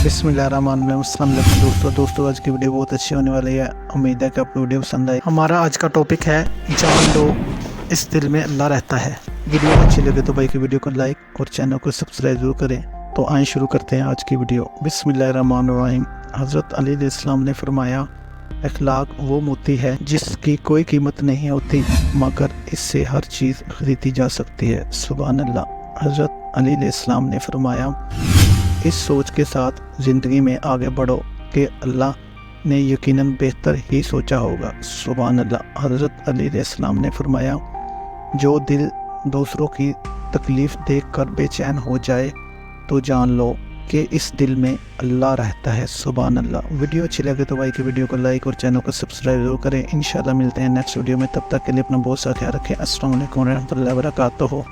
बिस्मिल्लाहिर्रहमानिर्रहीम। दोस्तों आज की वीडियो बहुत अच्छी होने वाली है। उम्मीद है कि आपको वीडियो पसंद आए। हमारा आज का टॉपिक है जान लो इस दिल में अल्लाह रहता है। वीडियो अच्छी लगे तो भाई की वीडियो को लाइक और चैनल को सब्सक्राइब जरूर करें। तो आइए शुरू करते हैं आज की वीडियो। बिस्मिल्लाहिर्रहमानिर्रहीम। हज़रत अली अलैहिस्सलाम ने फरमाया, अखलाक वो मोती है जिसकी कोई कीमत नहीं होती मगर इससे हर चीज़ खरीदी जा सकती है। सुभान अल्लाह। हज़रत अली अलैहिस्सलाम ने फरमाया, इस सोच के साथ ज़िंदगी में आगे बढ़ो कि अल्लाह ने यकीनन बेहतर ही सोचा होगा। सुभान अल्लाह। हज़रत अली अलैहिस्सलाम ने फरमाया, जो दिल दूसरों की तकलीफ़ देखकर बेचैन हो जाए तो जान लो कि इस दिल में अल्लाह रहता है। सुभान अल्लाह। वीडियो अच्छी लगे तो भाई की वीडियो को लाइक और चैनल को सब्सक्राइब जरूर करें। इंशाल्लाह मिलते हैं नेक्स्ट वीडियो में। तब तक के लिए अपना बहुत सा ख्याल रखें। अस्सलाम वालेकुम रहमतुल्लाहि व बरकातुहू।